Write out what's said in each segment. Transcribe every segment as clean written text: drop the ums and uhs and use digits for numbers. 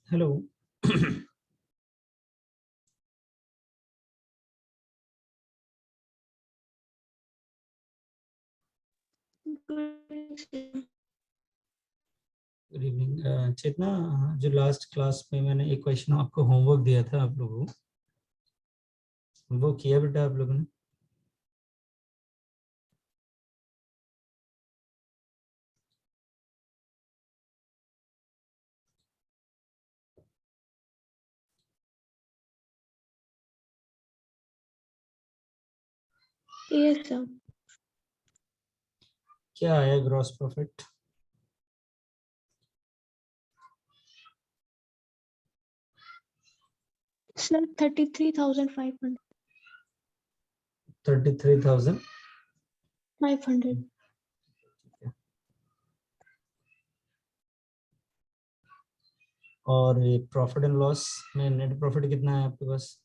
Hello. Good evening चेतना। जो last class में मैंने एक क्वेश्चन आपको होमवर्क दिया था आप लोगों को, वो किया बेटा आप लोगों ने? Yes sir. क्या आया ग्रॉस प्रॉफिट? सर 33,500। 33,500। और ये प्रॉफिट एंड लॉस में नेट प्रॉफिट कितना है आपके पास?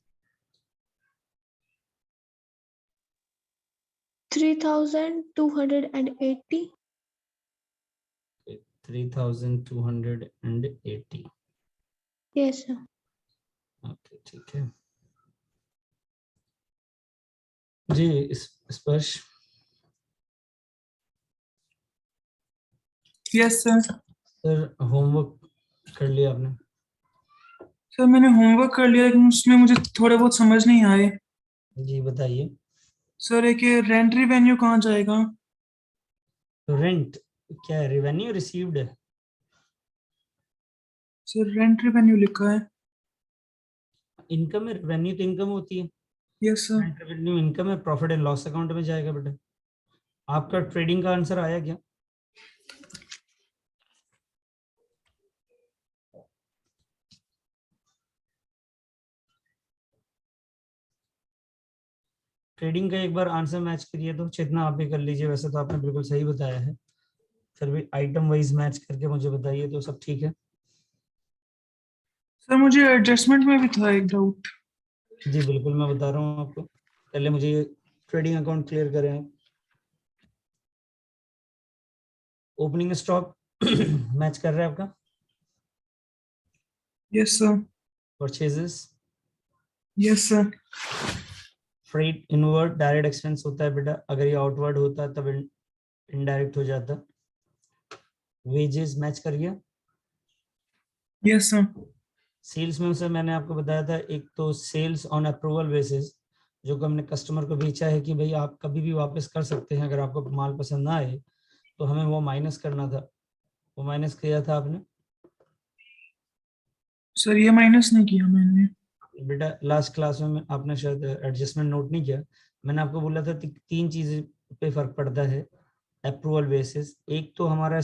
3,280। 3,280। Yes sir. ओके ठीक है जी। स्पर्श। Yes sir. सर होमवर्क कर लिया आपने? सर मैंने होमवर्क कर लिया लेकिन उसमें मुझे थोड़े बहुत समझ नहीं आए। जी बताइए। सर एक ये रेंट रिवेन्यू कहाँ जाएगा? रेंट क्या है? रेवेन्यू रिसीव्ड है। सर रेंट रिवेन्यू लिखा है। इनकम है, रेवेन्यू तो इनकम होती है। Yes sir. Rent revenue income है, प्रॉफिट एंड लॉस अकाउंट में जाएगा बेटा। आपका ट्रेडिंग का आंसर आया क्या? ट्रेडिंग का एक बार आंसर मैच करिए तो। चेतना आप भी कर लीजिए, वैसे तो आपने बिल्कुल सही बताया है, फिर भी आइटम वाइज मैच करके मुझे बताइए तो सब ठीक है। सर मुझे एडजस्टमेंट में भी था एक डाउट। जी बिल्कुल मैं बता रहा हूँ आपको, पहले मुझे ये ट्रेडिंग अकाउंट क्लियर करें आप। ओपनिंग स्टॉक मैच कर रहा है आपका? Yes sir. Purchases, yes sir. Freight inward direct expense होता है बेटा, अगर ये आउटवर्ड होता तब इनडायरेक्ट हो जाता। वेजेस मैच करिए। Yes sir. सेल्स में से मैंने आपको बताया था, एक तो सेल्स ऑन अप्रूवल बेसिस, जो कि हमने कस्टमर को बेचा है कि भाई आप कभी भी वापस कर सकते हैं, अगर आपको माल पसंद ना आए तो हमें वो माइनस करना था। वो माइनस किया था आपने? सर ये माइनस नहीं किया मैंने। बेटा लास्ट क्लास में आपने शायद एडजस्टमेंट नोट नहीं किया। मैंने आपको बोला था तीन चीजें पे फर्क पड़ता है अप्रूवल बेसिस। एक तो हमारा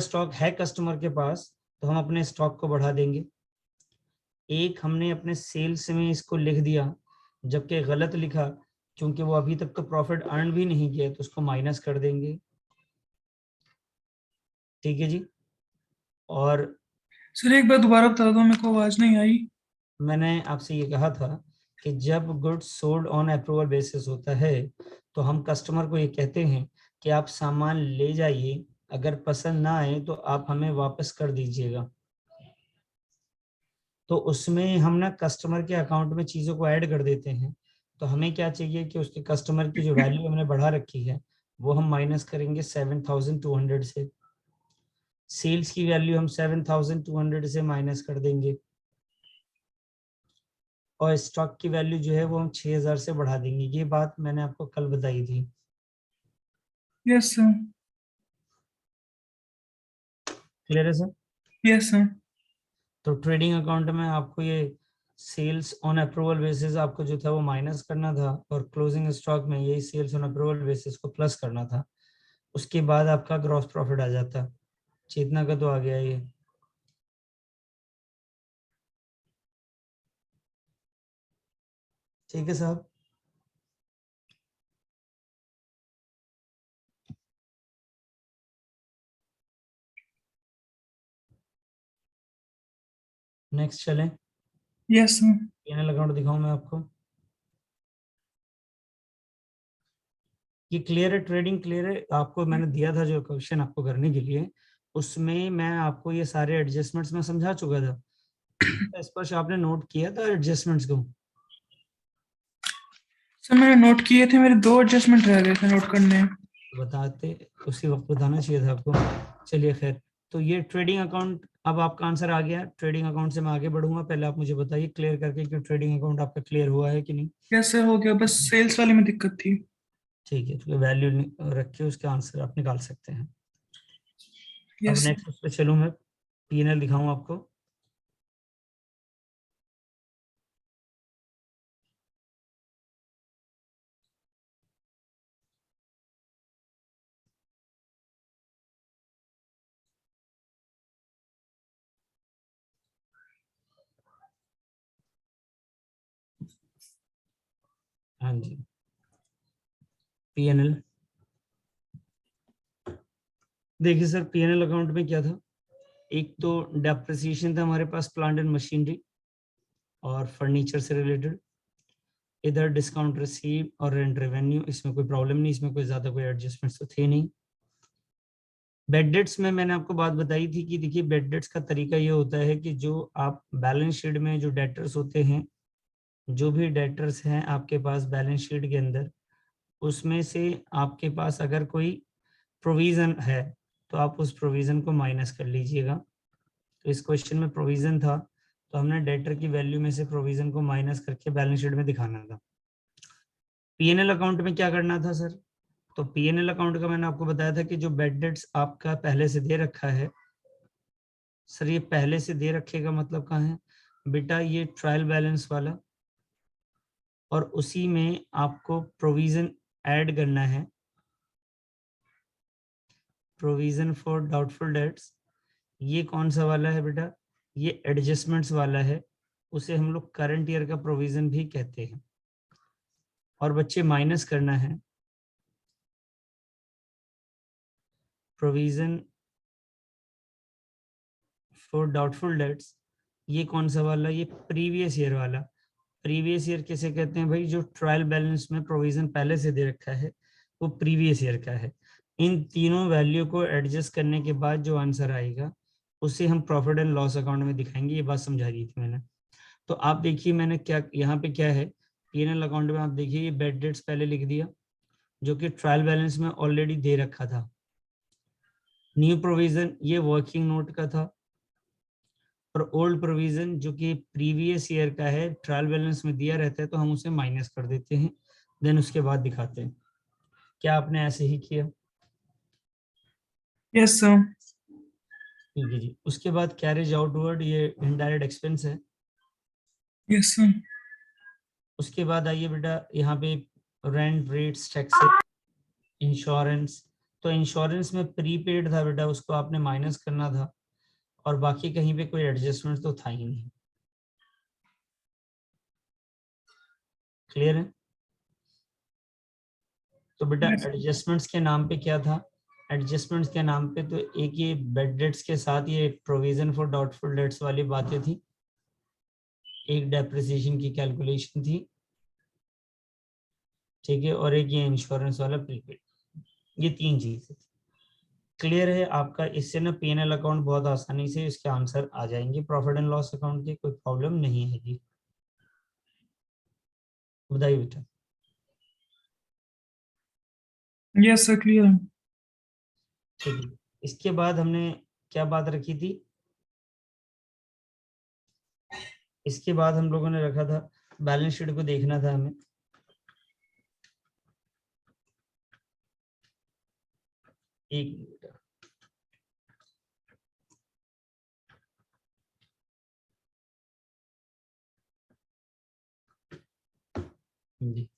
स्टॉक है कस्टमर के पास तो हम अपने स्टॉक को बढ़ा देंगे। एक हमने अपने सेल्स में इसको लिख दिया, जबकि गलत लिखा, क्योंकि वो अभी तक तो प्रॉफिट अर्न भी नहीं किया, तो उसको माइनस कर देंगे। ठीक है जी। और सर एक बार दोबारा बता दो, मेरे को आवाज नहीं आई। मैंने आपसे ये कहा था कि जब goods sold on approval basis होता है तो हम कस्टमर को ये कहते हैं कि आप सामान ले जाइए, अगर पसंद ना आए तो आप हमें वापस कर दीजिएगा। तो उसमें हम ना कस्टमर के अकाउंट में चीज़ों को ऐड कर देते हैं। तो हमें क्या चाहिए कि उसके कस्टमर की जो वैल्यू हमने बढ़ा रखी है वो हम माइनस करेंगे 7,200 से। सेल्स की वैल्यू हम 7,200 से माइनस कर देंगे, और स्टॉक की वैल्यू जो है वो हम 6,000 से बढ़ा देंगे। ये बात मैंने आपको कल बताई थी। Yes sir. क्लियर है सर? Yes sir. तो ट्रेडिंग अकाउंट में आपको ये सेल्स ऑन अप्रूवल बेसिस आपको जो था वो माइनस करना था, और क्लोजिंग स्टॉक में यही सेल्स ऑन अप्रूवल बेसिस को प्लस करना था। उसके बाद आपका ग्रॉस प्रॉफिट आ जाता। चेतना का तो आ गया ये। ठीक है साहब। नेक्स्ट चलें। Yes sir. पीएनएल अकाउंट दिखाऊं मैं आपको? ये क्लियर है? ट्रेडिंग क्लियर है आपको? मैंने दिया था जो क्वेश्चन आपको करने के लिए, उसमें मैं आपको ये सारे एडजस्टमेंट्स में समझा चुका था। स्पर्श आपने नोट किया था एडजस्टमेंट्स को? सर मैंने नोट किए थे, मेरे 2 एडजस्टमेंट रह गए थे नोट करने। बताते उसी वक्त बताना चाहिए था आपको। चलिए खैर, तो ये ट्रेडिंग अकाउंट, अब आपका आंसर आ गया। ट्रेडिंग अकाउंट से मैं आगे बढ़ूंगा, पहले आप मुझे बताइए क्लियर करके कि ट्रेडिंग अकाउंट आपका क्लियर हुआ है कि नहीं। कैसे हो गया, बस सेल्स वाले में दिक्कत थी। ठीक है, तो वैल्यू रख के उसका आंसर आप निकाल सकते हैं। अब यस। नेक्स्ट उस पर चलूँ मैं, P&L दिखाऊं आपको। हाँ जी, P&L देखिए सर, P&L अकाउंट में क्या था, एक तो डेप्रिसिएशन था हमारे पास प्लांट एंड मशीनरी और फर्नीचर से रिलेटेड। इधर डिस्काउंट रिसीव और रेंट रेवेन्यू, इसमें कोई प्रॉब्लम नहीं, इसमें कोई ज्यादा कोई एडजस्टमेंट्स तो थे नहीं। बेड डेट्स में मैंने आपको बात बताई थी कि देखिए बेड डेट्स का तरीका ये होता है कि जो आप बैलेंस शीट में जो डेटर्स होते हैं, जो भी डेटर्स हैं आपके पास बैलेंस शीट के अंदर, उसमें से आपके पास अगर कोई प्रोविजन है तो आप उस प्रोविजन को माइनस कर लीजिएगा। तो इस क्वेश्चन में प्रोविजन था, तो हमने डेटर की वैल्यू में से प्रोविजन को माइनस करके बैलेंस शीट में दिखाना था। P&L अकाउंट में क्या करना था सर, तो P&L अकाउंट का मैंने आपको बताया था कि जो बेड डेट्स आपका पहले से दे रखा है, सर ये पहले से दे रखेगा मतलब कहाँ है बेटा, ये ट्रायल बैलेंस वाला, और उसी में आपको प्रोविजन ऐड करना है, प्रोविजन फॉर डाउटफुल डेट्स। ये कौन सा वाला है बेटा, ये एडजस्टमेंट्स वाला है, उसे हम लोग करंट ईयर का प्रोविजन भी कहते हैं। और बच्चे माइनस करना है प्रोविजन फॉर डाउटफुल डेट्स। ये कौन सा वाला, ये प्रीवियस ईयर वाला। प्रीवियस ईयर किसे कहते हैं भाई, जो ट्रायल बैलेंस में प्रोविजन पहले से दे रखा है वो प्रीवियस ईयर का है। इन तीनों वैल्यू को एडजस्ट करने के बाद जो आंसर आएगा उसे हम प्रॉफिट एंड लॉस अकाउंट में दिखाएंगे। ये बात समझा दी थी मैंने। तो आप देखिए मैंने क्या यहाँ पे क्या है, P&L अकाउंट में आप देखिए ये बेड डेट्स पहले लिख दिया जो कि ट्रायल बैलेंस में ऑलरेडी दे रखा था। न्यू प्रोविजन ये वर्किंग नोट का था, और ओल्ड प्रोविजन जो कि प्रीवियस ईयर का है, ट्रायल बैलेंस में दिया रहता है तो हम उसे माइनस कर देते हैं, देन उसके बाद दिखाते हैं। क्या आपने ऐसे ही किया? Yes sir. ठीक है जी। उसके बाद कैरेज आउटवर्ड, ये इनडायरेक्ट एक्सपेंस है। Yes sir. उसके बाद आइए बेटा यहाँ पे रेंट, रेट्स, टैक्सेस, इंश्योरेंस। तो इंश्योरेंस में प्रीपेड था बेटा, उसको आपने माइनस करना था, और बाकी कहीं पे कोई एडजस्टमेंट तो था ही नहीं। क्लियर है? तो बेटा यस। एडजस्टमेंट्स के नाम पे क्या था, एडजस्टमेंट्स के नाम पे तो एक ये बेड डेट्स के साथ ये प्रोविजन फॉर डाउटफुल डेट्स वाली बातें थी, एक डेप्रिसिएशन की कैलकुलेशन थी, ठीक है, और एक ये इंश्योरेंस वाला प्रीपेड, ये 3 चीजें। क्लियर है आपका? इससे ना P&L अकाउंट बहुत आसानी से इसके आंसर आ जाएंगे, प्रॉफिट एंड लॉस अकाउंट की कोई प्रॉब्लम नहीं है जी। बताइए बेटा। Yes sir, clear. ठीक है, इसके बाद हमने क्या बात रखी थी, इसके बाद हम लोगों ने रखा था बैलेंस शीट को देखना था हमें। एक मिनट जी,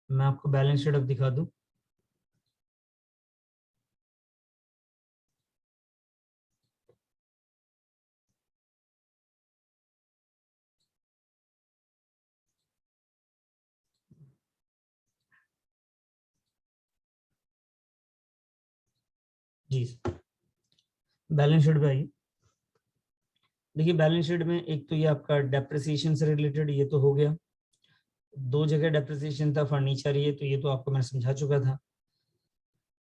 मैं आपको बैलेंस शीट अब दिखा दूं। जी बैलेंस शीट पे आइए। देखिए बैलेंस शीट में एक तो ये आपका डेप्रिसिएशन से रिलेटेड ये तो हो गया, 2 जगह डेप्रिसिएशन था फर्नीचर, ये तो आपको मैं समझा चुका था।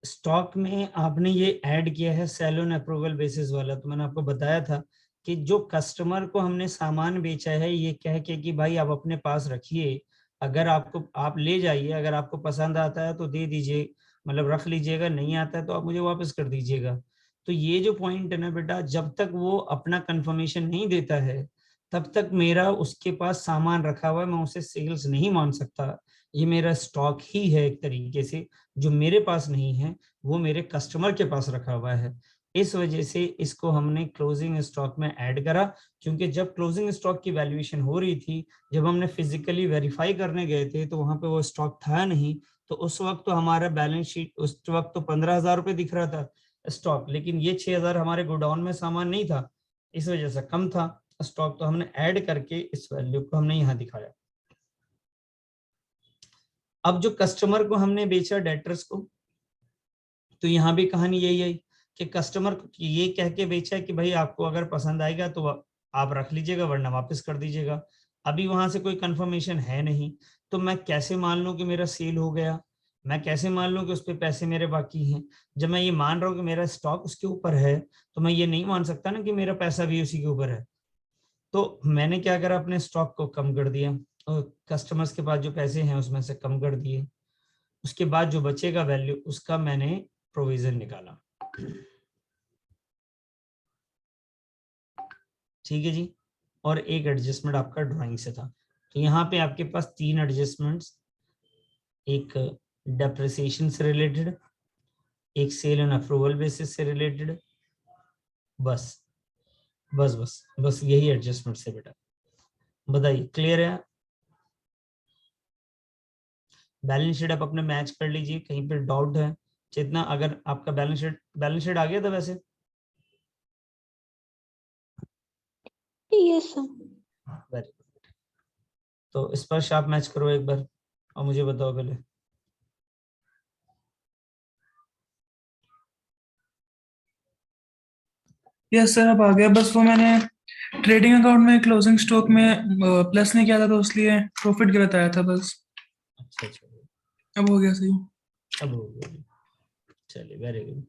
स्टॉक में आपने ये ऐड किया है सेल ऑन अप्रूवल बेसिस वाला, तो मैंने आपको बताया था कि जो कस्टमर को हमने सामान बेचा है ये कह के कि भाई आप अपने पास रखिए, अगर आपको आप ले जाइए, अगर आपको पसंद आता है तो दे दीजिए, मतलब रख लीजिएगा, नहीं आता है तो आप मुझे वापस कर दीजिएगा। तो ये जो पॉइंट है ना बेटा, जब तक वो अपना कंफर्मेशन नहीं देता है तब तक मेरा उसके पास सामान रखा हुआ है, मैं उसे सेल्स नहीं मान सकता। ये मेरा स्टॉक ही है एक तरीके से, जो मेरे पास नहीं है वो मेरे कस्टमर के पास रखा हुआ है। इस वजह से इसको हमने क्लोजिंग स्टॉक में ऐड करा, क्योंकि जब क्लोजिंग स्टॉक की वैल्यूएशन हो रही थी, जब हमने फिजिकली वेरीफाई करने गए थे तो वहां पे वो स्टॉक था नहीं। तो उस वक्त तो हमारा बैलेंस शीट उस वक्त तो 15,000 रुपये दिख रहा था स्टॉक, लेकिन ये 6,000 हमारे गोडाउन में सामान नहीं था, इस वजह से कम था स्टॉक। तो हमने ऐड करके इस वैल्यू को हमने यहाँ दिखाया। अब जो कस्टमर को हमने बेचा डेटर्स को, तो यहाँ भी कहानी यही है कि कस्टमर को ये कह के बेचा है कि भाई आपको अगर पसंद आएगा तो आप रख लीजिएगा वरना वापस कर दीजिएगा। अभी वहां से कोई कंफर्मेशन है नहीं, तो मैं कैसे मान लूं कि मेरा सेल हो गया, मैं कैसे मान लूं कि उस पर पैसे मेरे बाकी हैं। जब मैं ये मान रहा हूँ कि मेरा स्टॉक उसके ऊपर है, तो मैं ये नहीं मान सकता ना कि मेरा पैसा भी उसी के ऊपर है। तो मैंने क्या करा, अपने स्टॉक को कम कर दिया और कस्टमर्स के पास जो पैसे हैं उसमें से कम कर दिए। उसके बाद जो बचेगा वैल्यू उसका मैंने प्रोविजन निकाला। ठीक है जी। और एक एडजस्टमेंट आपका ड्राइंग से था, तो यहाँ पे आपके पास 3 एडजस्टमेंट्स, एक डेप्रिसिएशन से रिलेटेड, एक सेल ऑन अप्रूवल बेसिस से रिलेटेड, बस बस बस बस यही एडजस्टमेंट है बेटा। बताइए क्लियर है? बैलेंस शीट आप अपने मैच कर लीजिए, कहीं पे डाउट है जितना, अगर आपका बैलेंस शीट आ गया था वैसे। Yes, sir. Very good. तो इस पर आप मैच करो एक बार और मुझे बताओ पहले। यस सर, अब आ गया। बस वो मैंने ट्रेडिंग अकाउंट में क्लोजिंग स्टॉक में प्लस नहीं किया था, तो इसलिए प्रॉफिट गिरत आया था बस। अच्छा अच्छा, अब हो गया सही। अब हो गया। चलिए वेरी गुड।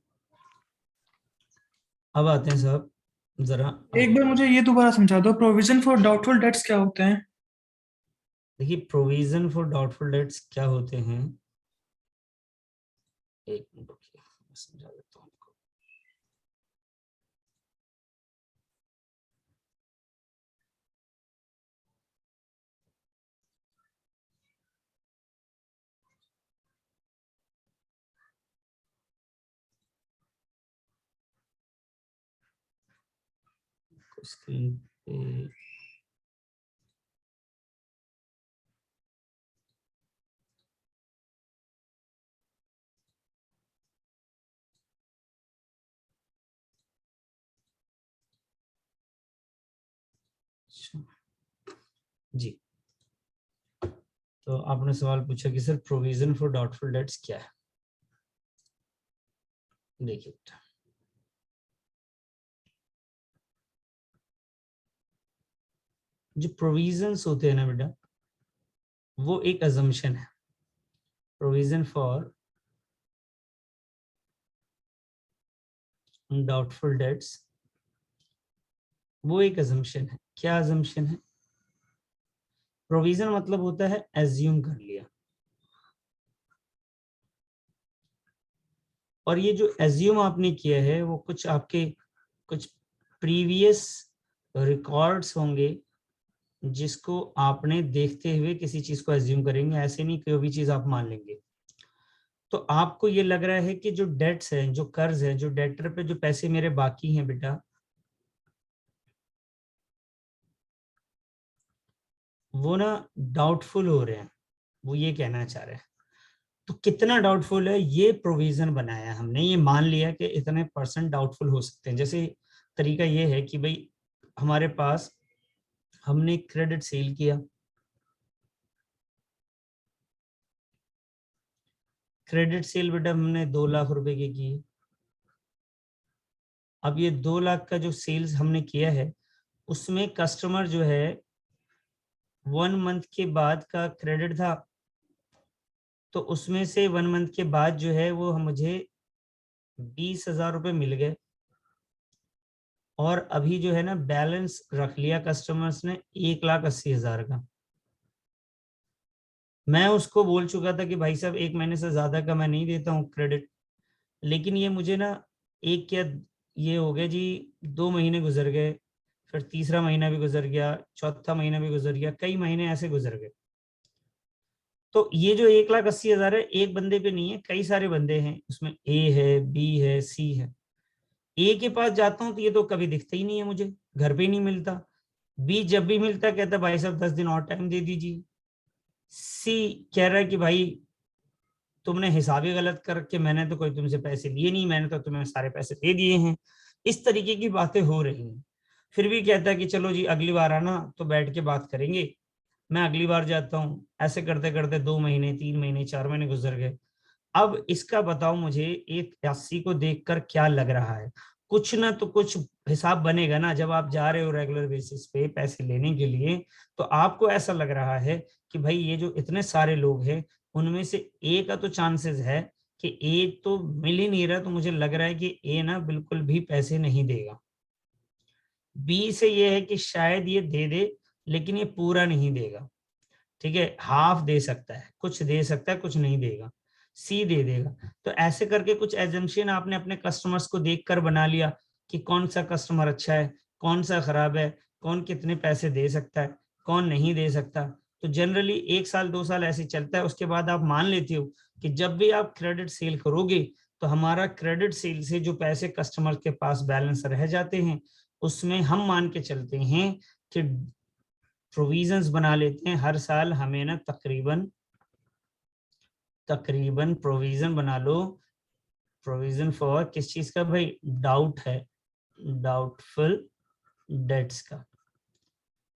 अब आते हैं साहब जरा एक बार मुझे ये दोबारा समझा दो, प्रोविजन फॉर डाउटफुल डेट्स क्या होते हैं? देखिए प्रोविजन फॉर डाउटफुल डेट्स क्या होते हैं, एक मिनट रुकिए मैं समझा देता हूँ आपको। स्क्रीन पे जी, तो आपने सवाल पूछा कि sir provision for doubtful dates क्या है। देखिए बेटा, जो प्रोविजंस होते हैं ना बेटा, वो एक अजम्पशन है। प्रोविजन फॉर डाउटफुल डेट्स वो एक अजम्पशन है। क्या अजम्पशन है? प्रोविजन मतलब होता है एज्यूम कर लिया, और ये जो एज्यूम आपने किया है वो कुछ आपके कुछ प्रीवियस रिकॉर्ड्स होंगे जिसको आपने देखते हुए किसी चीज को एज्यूम करेंगे, ऐसे नहीं कोई भी चीज आप मान लेंगे। तो आपको ये लग रहा है कि जो डेट्स हैं, जो कर्ज है, जो डेटर पे जो पैसे मेरे बाकी हैं बेटा, वो ना डाउटफुल हो रहे हैं, वो ये कहना चाह रहे हैं। तो कितना डाउटफुल है, ये प्रोविजन बनाया हमने, ये मान लिया कि इतने % डाउटफुल हो सकते हैं। जैसे तरीका ये है कि भाई हमारे पास हमने क्रेडिट सेल किया, क्रेडिट सेल बेटा हमने 2 लाख रुपए की की। अब ये 2 लाख का जो सेल्स हमने किया है उसमें कस्टमर जो है 1 मंथ के बाद का क्रेडिट था, तो उसमें से 1 मंथ के बाद जो है वो मुझे 20,000 रुपये मिल गए और अभी जो है ना बैलेंस रख लिया कस्टमर्स ने 1,80,000 का। मैं उसको बोल चुका था कि भाई साहब 1 महीने से ज्यादा का मैं नहीं देता हूँ क्रेडिट, लेकिन ये मुझे ना एक क्या ये हो गया जी, 2 महीने गुजर गए, फिर तीसरा महीना भी गुजर गया, चौथा महीना भी गुजर गया, कई महीने ऐसे गुजर गए। तो ये जो 1,80,000 है एक बंदे पे नहीं है, कई सारे बंदे हैं उसमें, ए है, बी है, सी है। ए के पास जाता हूँ तो ये तो कभी दिखता ही नहीं है मुझे, घर पे ही नहीं मिलता। बी जब भी मिलता कहता भाई साहब 10 दिन और टाइम दे दीजिए। सी कह रहा है कि भाई तुमने हिसाब ही गलत करके, मैंने तो कोई तुमसे पैसे लिए नहीं, मैंने तो तुम्हें सारे पैसे दे दिए हैं। इस तरीके की बातें हो रही हैं। फिर भी कहता है कि चलो जी अगली बार आना तो बैठ के बात करेंगे। मैं अगली बार जाता हूँ, ऐसे करते करते 2 महीने, 3 महीने, 4 महीने गुजर गए। अब इसका बताओ मुझे 1,80 को देखकर क्या लग रहा है? कुछ ना तो कुछ हिसाब बनेगा ना, जब आप जा रहे हो रेगुलर बेसिस पे पैसे लेने के लिए, तो आपको ऐसा लग रहा है कि भाई ये जो इतने सारे लोग हैं उनमें से ए का तो चांसेस है कि ए तो मिल ही नहीं रहा, तो मुझे लग रहा है कि ए ना बिल्कुल भी पैसे नहीं देगा। बी से ये है कि शायद ये दे दे लेकिन ये पूरा नहीं देगा, ठीक है, हाफ दे सकता है, कुछ दे सकता है, कुछ नहीं देगा। सी दे देगा। तो ऐसे करके कुछ एजम्पशन आपने अपने कस्टमर्स को देखकर बना लिया कि कौन सा कस्टमर अच्छा है, कौन सा खराब है, कौन कितने पैसे दे सकता है, कौन नहीं दे सकता। तो जनरली 1 साल 2 साल ऐसे चलता है, उसके बाद आप मान लेते हो कि जब भी आप क्रेडिट सेल करोगे तो हमारा क्रेडिट सेल से जो पैसे कस्टमर के पास बैलेंस रह जाते हैं उसमें हम मान के चलते हैं कि प्रोविजंस बना लेते हैं। हर साल हमें ना तकरीबन प्रोविजन बना लो। प्रोविजन फॉर किस चीज का भाई? डाउट है, डाउटफुल डेट्स का।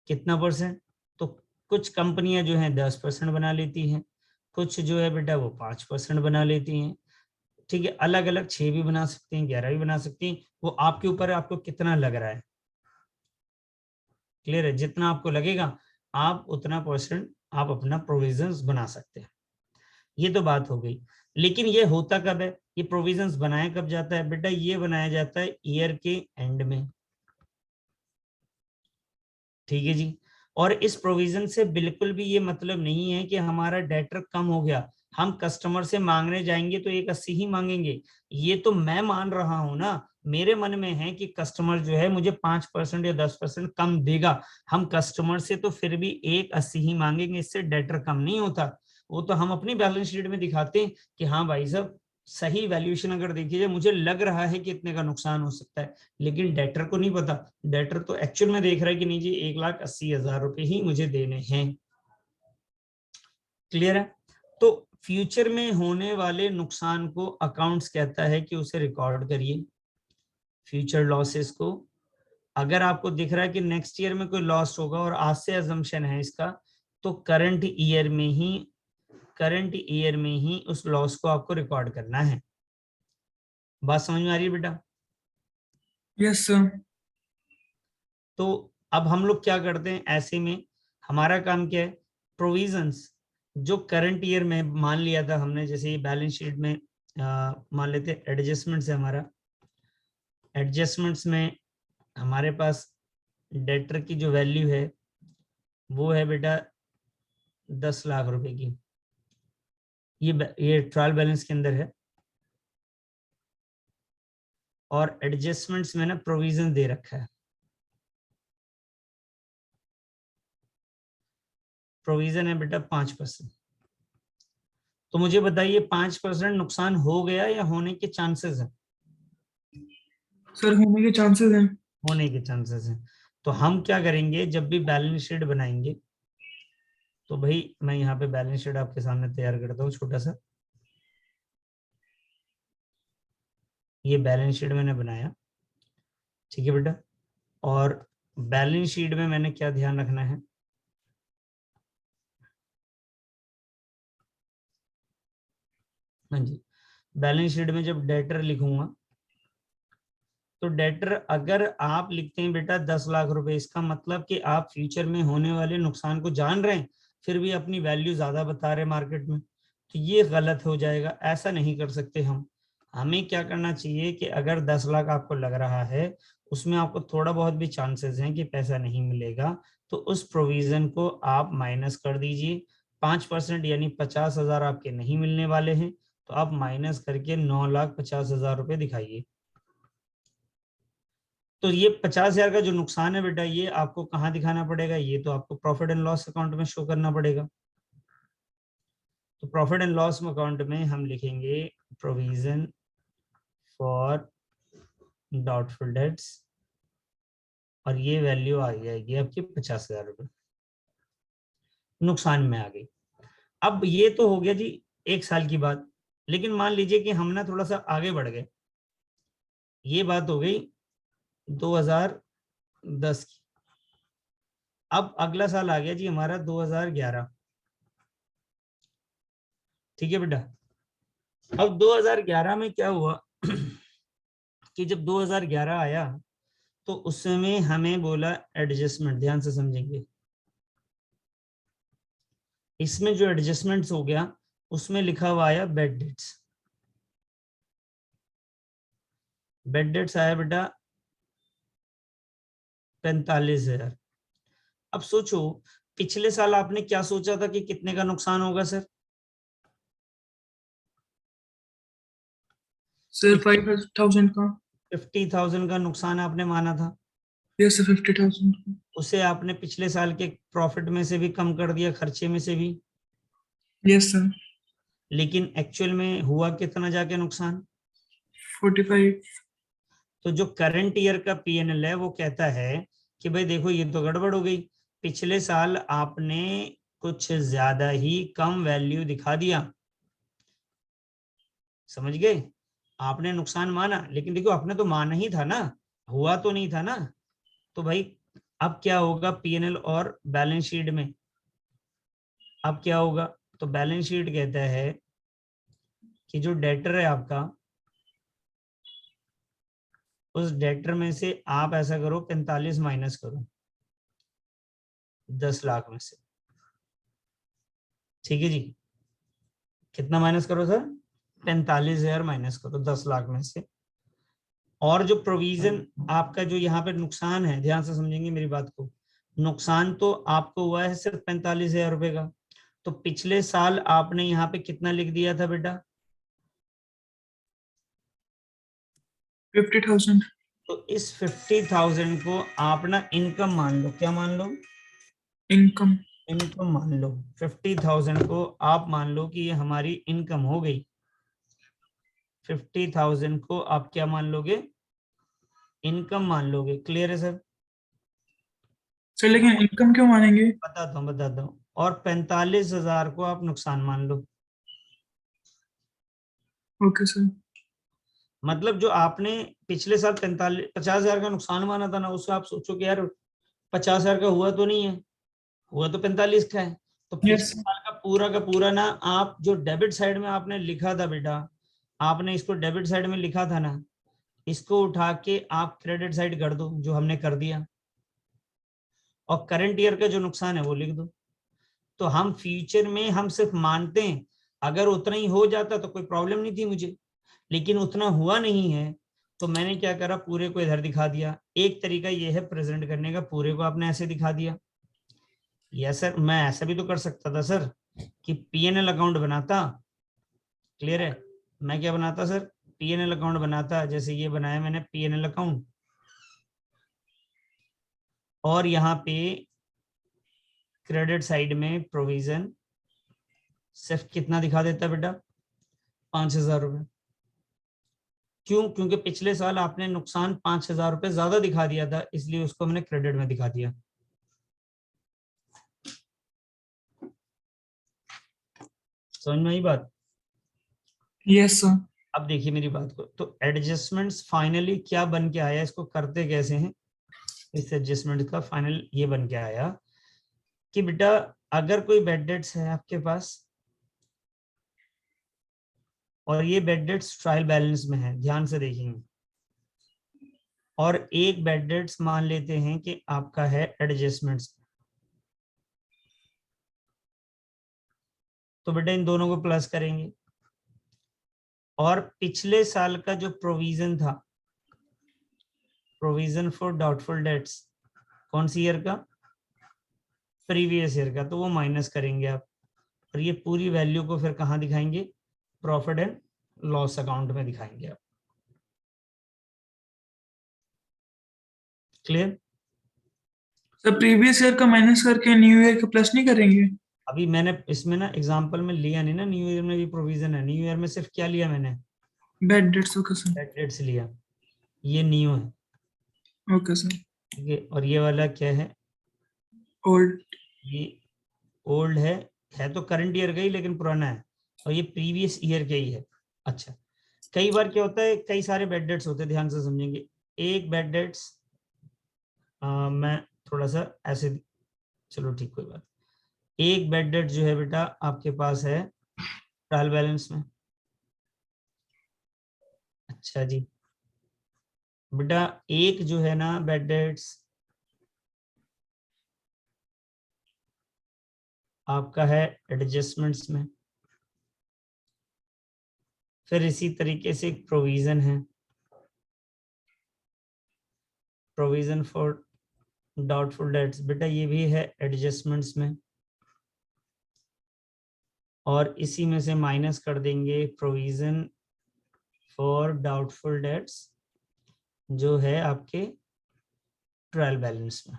कितना परसेंट? तो कुछ कंपनियां जो हैं 10% बना लेती हैं, कुछ जो है बेटा वो 5% बना लेती हैं, ठीक है। अलग अलग 6 भी बना सकती हैं, 11 भी बना सकती हैं, वो आपके ऊपर है आपको कितना लग रहा है। क्लियर है? जितना आपको लगेगा आप उतना परसेंट आप अपना प्रोविजंस बना सकते हैं। ये तो बात हो गई। लेकिन ये होता कब है, ये प्रोविजंस बनाया कब जाता है बेटा? ये बनाया जाता है ईयर के एंड में, ठीक है जी। और इस प्रोविजन से बिल्कुल भी ये मतलब नहीं है कि हमारा डेटर कम हो गया, हम कस्टमर से मांगने जाएंगे तो 1,80 ही मांगेंगे। ये तो मैं मान रहा हूं ना, मेरे मन में है कि कस्टमर जो है मुझे 5% या 10% कम देगा, हम कस्टमर से तो फिर भी 1,80 ही मांगेंगे, इससे डेटर कम नहीं होता। वो तो हम अपनी बैलेंस शीट में दिखाते हैं कि हाँ भाई साहब सही वैल्यूएशन अगर देखी जाए मुझे लग रहा है कि इतने का नुकसान हो सकता है, लेकिन डेटर को नहीं पता। डेटर तो एक्चुअल में देख रहा है कि नहीं जी 1,80,000 रुपए ही मुझे देने हैं। क्लियर है? तो फ्यूचर में होने वाले नुकसान को अकाउंट्स कहता है कि उसे रिकॉर्ड करिए, फ्यूचर लॉसेस को। अगर आपको दिख रहा है कि नेक्स्ट ईयर में कोई लॉस होगा और आज से अजम्पशन है इसका, तो करंट ईयर में ही उस लॉस को आपको रिकॉर्ड करना है। बात समझ में आ रही है बेटा? Yes sir. तो अब हम लोग क्या करते हैं ऐसे में, हमारा काम क्या है, प्रोविजंस जो करंट ईयर में मान लिया था हमने, जैसे ये बैलेंस शीट में मान लेते एडजस्टमेंट्स है हमारा, एडजस्टमेंट्स में हमारे पास डेटर की जो वैल्यू है वो है बेटा 10 लाख रुपए की, ये ट्रायल बैलेंस के अंदर है। और एडजस्टमेंट्स में ना प्रोविजन दे रखा है, प्रोविजन है बेटा 5%। तो मुझे बताइए 5% नुकसान हो गया या होने के चांसेस हैं? सर होने के चांसेस हैं। होने के चांसेस हैं। तो हम क्या करेंगे, जब भी बैलेंस शीट बनाएंगे, तो भाई मैं यहाँ पे बैलेंस शीट आपके सामने तैयार करता हूँ छोटा सा। ये बैलेंस शीट मैंने बनाया, ठीक है बेटा। और बैलेंस शीट में मैंने क्या ध्यान रखना है, हाँ जी, बैलेंस शीट में जब डेटर लिखूंगा तो डेटर अगर आप लिखते हैं बेटा 10 लाख रुपए, इसका मतलब कि आप फ्यूचर में होने वाले नुकसान को जान रहे हैं, फिर भी अपनी वैल्यू ज्यादा बता रहे मार्केट में, तो ये गलत हो जाएगा, ऐसा नहीं कर सकते हम। हमें क्या करना चाहिए कि अगर 10 लाख आपको लग रहा है, उसमें आपको थोड़ा बहुत भी चांसेस हैं कि पैसा नहीं मिलेगा, तो उस प्रोविजन को आप माइनस कर दीजिए। 5% यानी 50,000 आपके नहीं मिलने वाले हैं, तो आप माइनस करके 9,50,000 रुपए दिखाइए। तो ये 50,000 का जो नुकसान है बेटा, ये आपको कहाँ दिखाना पड़ेगा? ये तो आपको प्रॉफिट एंड लॉस अकाउंट में शो करना पड़ेगा। तो प्रॉफिट एंड लॉस अकाउंट में हम लिखेंगे प्रोविजन फॉर डाउटफुल डेट्स, और ये वैल्यू आ जाएगी आपकी 50,000 रुपये, नुकसान में आ गई। अब ये तो हो गया जी 1 साल की बात, लेकिन मान लीजिए कि हम ना थोड़ा सा आगे बढ़ गए। ये बात हो गई 2010 की। अब अगला साल आ गया जी हमारा 2011। ठीक है बेटा। अब 2011 में क्या हुआ कि जब 2011 आया तो उस समय हमें बोला एडजस्टमेंट, ध्यान से समझेंगे। इसमें जो एडजस्टमेंट्स हो गया उसमें लिखा हुआ आया बेड डेट्स। बेड डेट्स आया बेटा 45,000। अब सोचो पिछले साल आपने क्या सोचा था कि कितने का नुकसान होगा सर? सर 5,000 का। 50,000 का नुकसान आपने माना था। यस सर 50,000 का। उसे आपने पिछले साल के प्रॉफिट में से भी कम कर दिया, खर्चे में से भी। Yes sir. लेकिन एक्चुअल में हुआ कितना जाके नुकसान? 45। तो जो करंट ईयर का पीएनएल है वो कहता है कि भाई देखो ये तो गड़बड़ हो गई, पिछले साल आपने कुछ ज्यादा ही कम वैल्यू दिखा दिया। समझ गए? आपने नुकसान माना, लेकिन देखो आपने तो माना ही था ना, हुआ तो नहीं था ना। तो भाई अब क्या होगा पीएनएल और बैलेंस शीट में? अब क्या होगा? तो बैलेंस शीट कहता है कि जो डेटर है आपका, उस डेटर में से आप ऐसा करो 45 माइनस करो 10 लाख में से। ठीक है जी, कितना माइनस करो सर? 45,000 माइनस करो 10 लाख में से। और जो प्रोविजन आपका जो यहाँ पे नुकसान है, ध्यान से समझेंगे मेरी बात को, नुकसान तो आपको हुआ है सिर्फ 45,000 रुपए का। तो पिछले साल आपने यहाँ पे कितना लिख दिया था बेटा? 50,000। तो इस 50,000 को आप ना इनकम मान लो। क्या मान लो? इनकम। इनकम मान लो। 50,000 को आप मान लो कि ये हमारी इनकम हो गई। 50,000 को आप क्या मान लोगे? इनकम मान लोगे। क्लियर है सर? सर लेकिन इनकम क्यों मानेंगे? बताता हूँ। और 45,000 को आप नुकसान मान लो। Okay sir. मतलब जो आपने पिछले साल 50,000 का नुकसान माना था ना, उससे आप सोचो कि यार 50,000 का हुआ तो नहीं है, हुआ तो 45 का है। तो यस। पिछले साल का पूरा ना आप जो डेबिट साइड में आपने लिखा था बेटा, आपने इसको डेबिट साइड में लिखा था ना, इसको उठा के आप क्रेडिट साइड कर दो, जो हमने कर दिया। और करंट ईयर का जो नुकसान है वो लिख दो। तो हम फ्यूचर में हम सिर्फ मानते हैं, अगर उतना ही हो जाता तो कोई प्रॉब्लम नहीं थी मुझे, लेकिन उतना हुआ नहीं है, तो मैंने क्या करा, पूरे को इधर दिखा दिया। एक तरीका ये है प्रेजेंट करने का, पूरे को आपने ऐसे दिखा दिया। या सर मैं ऐसा भी तो कर सकता था सर कि पीएनएल अकाउंट बनाता। क्लियर है? मैं क्या बनाता सर? पीएनएल अकाउंट बनाता, जैसे ये बनाया मैंने पीएनएल अकाउंट, और यहाँ पे क्रेडिट साइड में प्रोविजन सिर्फ कितना दिखा देता बेटा? 5,000 रुपए। क्यों? क्योंकि पिछले साल आपने नुकसान 5,000 रुपए ज्यादा दिखा दिया था, इसलिए उसको हमने क्रेडिट में दिखा दिया। समझ में आई बात? Yes sir. अब देखिए मेरी बात को, तो एडजस्टमेंट्स फाइनली क्या बन के आया, इसको करते कैसे हैं? इस एडजस्टमेंट का फाइनल ये बन के आया कि बेटा अगर कोई बेड डेट्स है आपके पास, और ये बेड डेट्स ट्रायल बैलेंस में है, ध्यान से देखेंगे, और एक बेड डेट्स मान लेते हैं कि आपका है एडजस्टमेंट्स, तो बेटा इन दोनों को प्लस करेंगे। और पिछले साल का जो प्रोविजन था, प्रोविजन फॉर डाउटफुल डेट्स, कौन सी ईयर का? प्रीवियस ईयर का, तो वो माइनस करेंगे आप, और ये पूरी वैल्यू को फिर कहाँ दिखाएंगे? प्रॉफिट एंड लॉस अकाउंट में दिखाएंगे आप। क्लियर? सर प्रीवियस ईयर का माइनस करके न्यू ईयर का प्लस नहीं करेंगे? अभी मैंने इसमें ना एग्जांपल में लिया नहीं ना, न्यू ईयर में भी प्रोविजन है, न्यू ईयर में सिर्फ क्या लिया मैंने? Bad debts. Okay sir. Bad debts लिया, ये न्यू है, ओके सर। ठीक है। और ये वाला क्या है? ओल्ड। ये ओल्ड है तो करंट ईयर का ही लेकिन पुराना है, और ये प्रीवियस ईयर का ही है। अच्छा, कई बार क्या होता है, कई सारे बैड डेट्स होते हैं, ध्यान से समझेंगे। एक बैड डेट्स मैं थोड़ा सा ऐसे, चलो ठीक, कोई बात। एक बैड डेट जो है बेटा आपके पास है ट्रायल बैलेंस में। अच्छा जी बेटा, एक जो है ना बैड डेट्स आपका है एडजस्टमेंट्स में। फिर इसी तरीके से एक प्रोविजन है, प्रोविजन फॉर डाउटफुल डेट्स, बेटा ये भी है एडजस्टमेंट्स में। और इसी में से माइनस कर देंगे प्रोविजन फॉर डाउटफुल डेट्स जो है आपके ट्रायल बैलेंस में।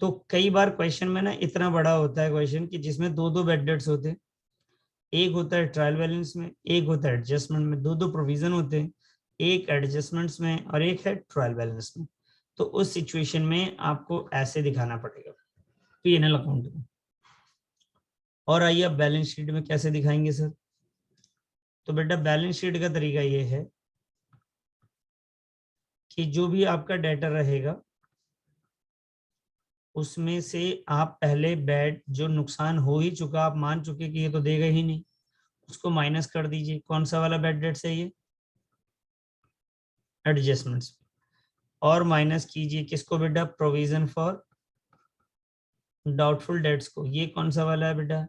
तो कई बार क्वेश्चन में ना इतना बड़ा होता है क्वेश्चन कि जिसमें दो दो बैड डेट्स होते हैं, एक होता है ट्रायल बैलेंस में, एक होता है एडजस्टमेंट में, दो दो प्रोविजन होते हैं, एक एडजस्टमेंट्स में और एक है ट्रायल बैलेंस में। तो उस सिचुएशन में आपको ऐसे दिखाना पड़ेगा P&L अकाउंट में। और आइए अब बैलेंस शीट में कैसे दिखाएंगे सर? तो बेटा बैलेंस शीट का तरीका ये है कि जो भी आपका डेटा रहेगा उसमें से आप पहले बैड, जो नुकसान हो ही चुका, आप मान चुके कि ये तो देगा ही नहीं, उसको माइनस कर दीजिए। कौन सा वाला बैड डेट्स है? ये एडजस्टमेंट्स। और माइनस कीजिए किसको बेटा? प्रोविजन फॉर डाउटफुल डेट्स को। ये कौन सा वाला है बेटा?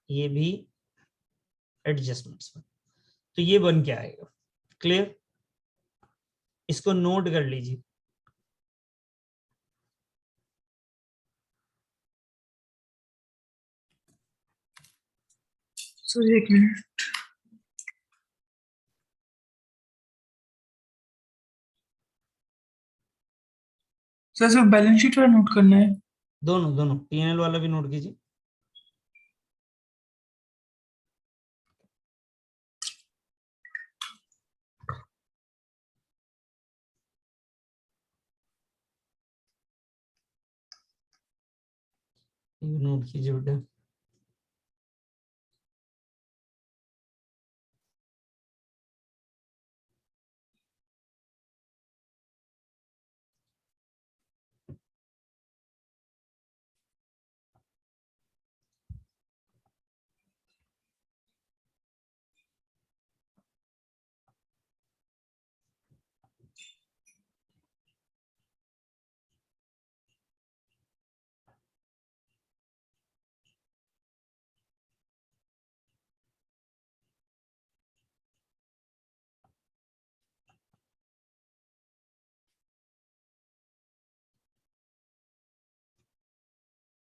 ये भी एडजस्टमेंट्स में। तो ये बन के आएगा। क्लियर? इसको नोट कर लीजिए। सर एक मिनट सर, सिर्फ बैलेंस शीट वाला नोट करना है? दोनों दोनों, P&L वाला भी नोट कीजिए। ये नोट कीजिए बेटा।